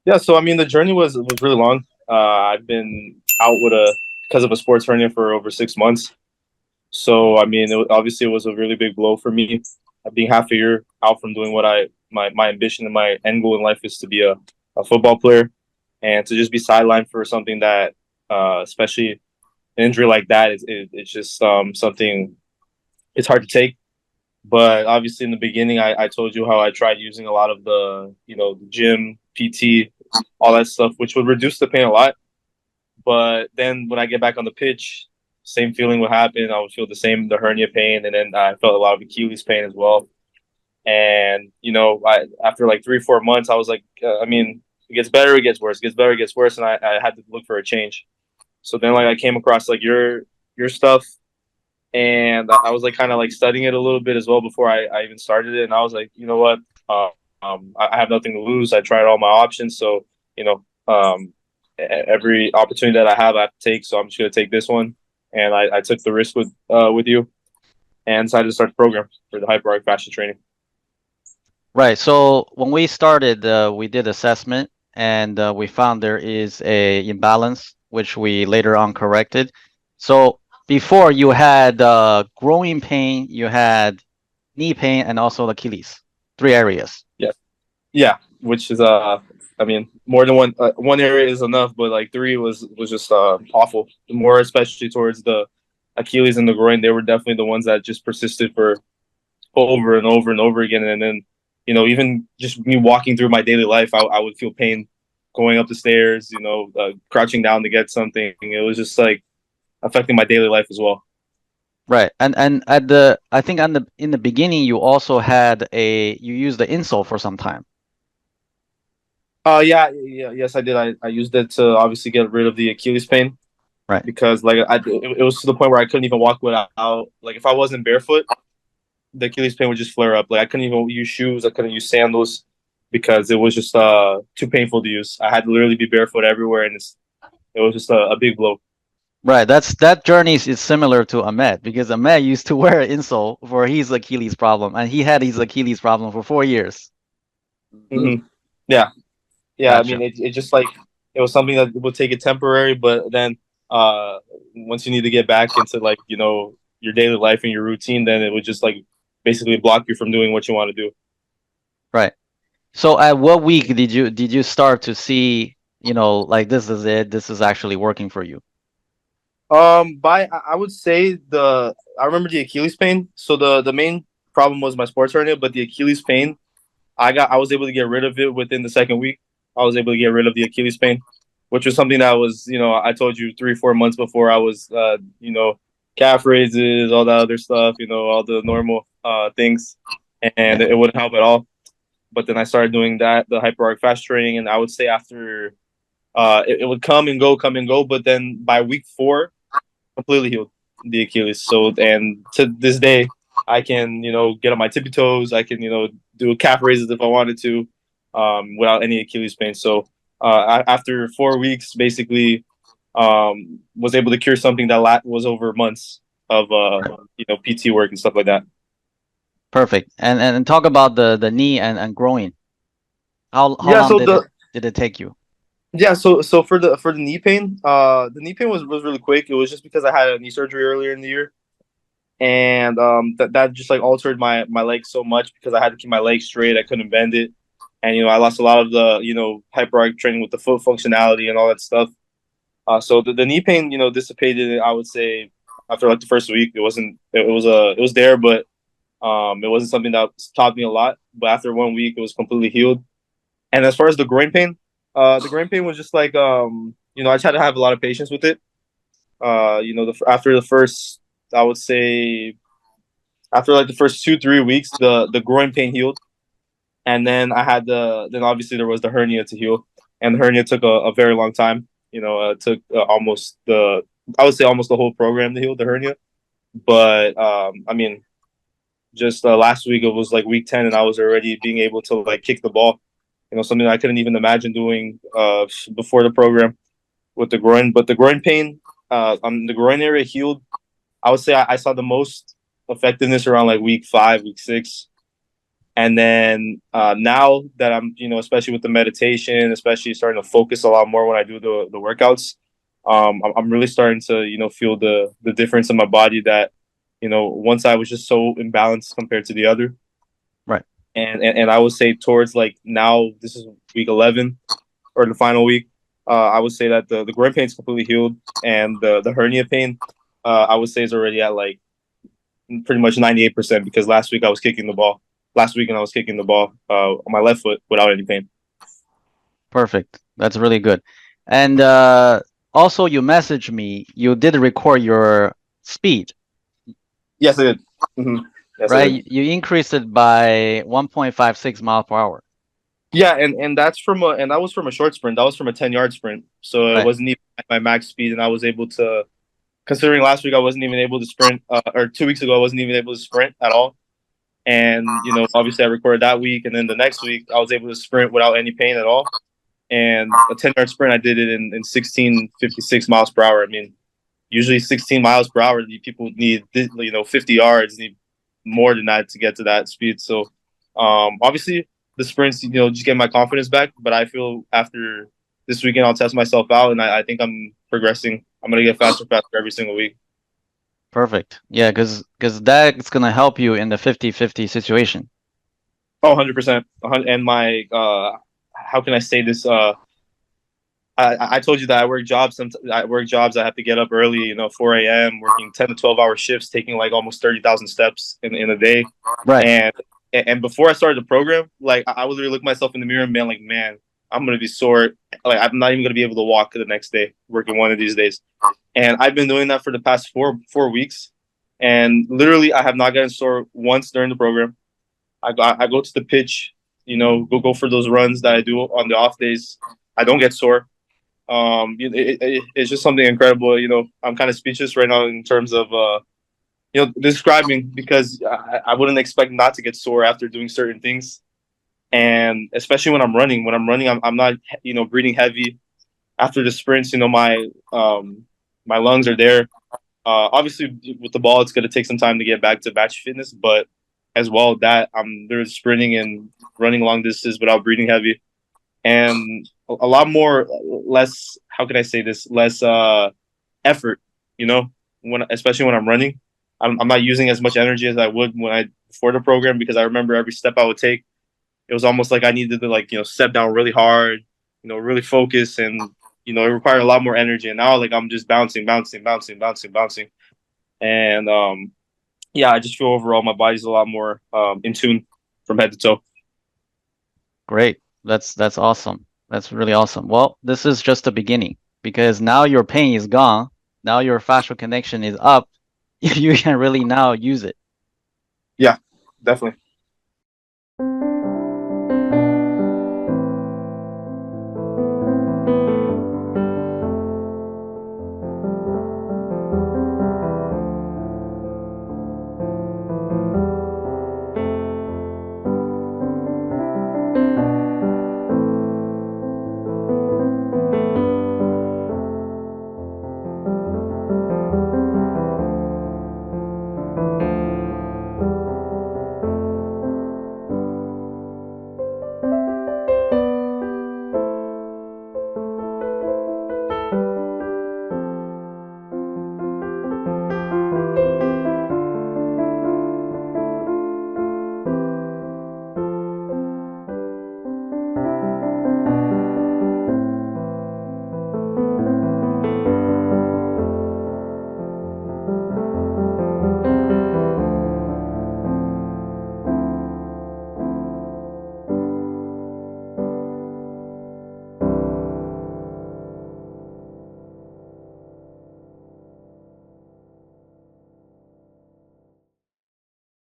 Yeah, so I mean, the journey was really long. I've been out with a because of a sports hernia for over 6 months. So I mean, obviously it was a really big blow for me. Being half a year out from doing what my ambition and my end goal in life is to be a football player, and to just be sidelined for something that, especially an injury like that, it's just something it's hard to take. But obviously, in the beginning, I told you how I tried using a lot of the gym, PT, all that stuff, which would reduce the pain a lot. But then when I get back on the pitch, same feeling would happen. I would feel the hernia pain, and then I felt a lot of Achilles pain as well. And after like 3 4 months, I was like, I mean, it gets better, it gets worse, it gets better, it gets worse, and I had to look for a change. So then like I came across like your stuff, and I was like kind of like studying it a little bit as well before I even started it. And I was like, you know what, I have nothing to lose. I tried all my options, so you know, every opportunity that I have to take. So I'm just gonna take this one, and I took the risk with you, and decided to start the program for the Hyperarch Fascia training. Right. So when we started, we did assessment and we found there is a imbalance, which we later on corrected. So before you had growing pain, you had knee pain, and also Achilles, three areas. Yeah, yeah, which is I mean, more than one area is enough, but like three was just awful. More especially towards the Achilles and the groin, they were definitely the ones that just persisted for over and over and over again. And then, even just me walking through my daily life, I would feel pain going up the stairs, crouching down to get something. It was just like affecting my daily life as well. Right. And at the I think on the in the beginning you also had you used the insole for some time. Yeah, yeah, yes, I did. I used it to obviously get rid of the Achilles pain Right. because like it was to the point where I couldn't even walk without, like, if I wasn't barefoot, the Achilles pain would just flare up. Like I couldn't even use shoes. I couldn't use sandals because it was just too painful to use. I had to literally be barefoot everywhere, and it was just a big blow. Right. That journey is similar to Ahmed because Ahmed used to wear an insole for his Achilles problem, and he had his Achilles problem for 4 years. Yeah, yeah. I mean, Gotcha. it just like it was something that would take it temporary, but then uh, once you need to get back into like your daily life and your routine, then it would just like basically block you from doing what you want to do. Right. So at what week did you start to see, like this is it, this is actually working for you? By I would say I remember the Achilles pain. So the main problem was my sports hernia, but the Achilles pain, I was able to get rid of it within the second week. I was able to get rid of the Achilles pain, which was something that was, I told you 3 4 months before I was, calf raises, all that other stuff, all the normal things, and Yeah. it wouldn't help at all. But then I started doing the hyperarch fast training, and I would say after it would come and go, but then by week 4, completely healed the Achilles. So, and to this day, I can, get on my tippy toes. I can, do calf raises if I wanted to, without any Achilles pain. So, after 4 weeks, basically, was able to cure something that was over months of, Right. PT work and stuff like that. Perfect. And talk about the knee and growing. How Yeah. long So did it take you? so for the knee pain, the knee pain was really quick. It was just because I had a knee surgery earlier in the year, and that just like altered my legs so much because I had to keep my legs straight. I couldn't bend it, and I lost a lot of the hyperarch training with the foot functionality and all that stuff. So the knee pain dissipated. I would say after like the first week, it was there, but it wasn't something that taught me a lot. But after 1 week, it was completely healed. And as far as the groin pain was just like I tried to have a lot of patience with it. After the first, I would say after like the first 2 3 weeks, the groin pain healed, and then then obviously there was the hernia to heal, and the hernia took a very long time. It took almost the I would say almost the whole program to heal the hernia. But I mean, just last week it was like week 10, and I was already being able to like kick the ball. Something I couldn't even imagine doing before the program with the groin. But the groin pain, the groin area healed. I would say I saw the most effectiveness around like week 5, week 6. And then now that I'm, especially with the meditation, especially starting to focus a lot more when I do the workouts, I'm really starting to, feel the difference in my body that, once I was just so imbalanced compared to the other. Right. And I would say towards like now, this is week 11 or the final week. I would say that the groin pain is completely healed, and the hernia pain, I would say, is already at like pretty much 98% because last week I was kicking the ball. Last weekend I was kicking the ball on my left foot without any pain. Perfect. That's really good. And also, you messaged me. You did record your speed, Yes, I did. Mm-hmm. Yes, I right? did. You increased it by 1.56 miles per hour. Yeah, and that was from a short sprint. That was from a 10-yard sprint. So it Right. wasn't even at my max speed, and I was able to. Considering last week I wasn't even able to sprint, or 2 weeks ago I wasn't even able to sprint at all. And obviously I recorded that week, and then the next week I was able to sprint without any pain at all. And a 10-yard sprint I did it in 16:56 miles per hour. I mean, usually 16 miles per hour, people need 50 yards, need more than that to get to that speed. So obviously the sprints, just get my confidence back. But I feel after this weekend I'll test myself out, and I think I'm progressing. I'm gonna get faster and faster every single week. Perfect. Yeah, because that's gonna help you in the 50-50 situation. Oh, 100%. And my how can I say this? I told you that I work jobs. I work jobs. I have to get up early, 4 a.m., working 10 to 12 hour shifts, taking like almost 30,000 steps in a day. Right. And before I started the program, like I would literally look myself in the mirror and be like, man, I'm gonna be sore. Like I'm not even gonna be able to walk the next day, working one of these days. And I've been doing that for the past four weeks, and literally I have not gotten sore once during the program. I go to the pitch, go for those runs that I do on the off days. I don't get sore. It's just something incredible. I'm kind of speechless right now in terms of describing, because I wouldn't expect not to get sore after doing certain things, and especially when I'm running. When I'm running, I'm not breathing heavy after the sprints. My lungs are there. Obviously, with the ball, it's going to take some time to get back to match fitness, but as well that I'm there sprinting and running long distance without breathing heavy, and a lot more less. How can I say this? Less effort. Especially when I'm running, I'm not using as much energy as I would when I before the program, because I remember every step I would take, it was almost like I needed to step down really hard, really focus, and it required a lot more energy. And now like I'm just bouncing, bouncing, bouncing, bouncing, bouncing, and yeah, I just feel overall my body's a lot more in tune from head to toe. Great. That's awesome. That's really awesome. Well, this is just the beginning because now your pain is gone. Now your fascial connection is up. You can really now use it. Yeah, definitely.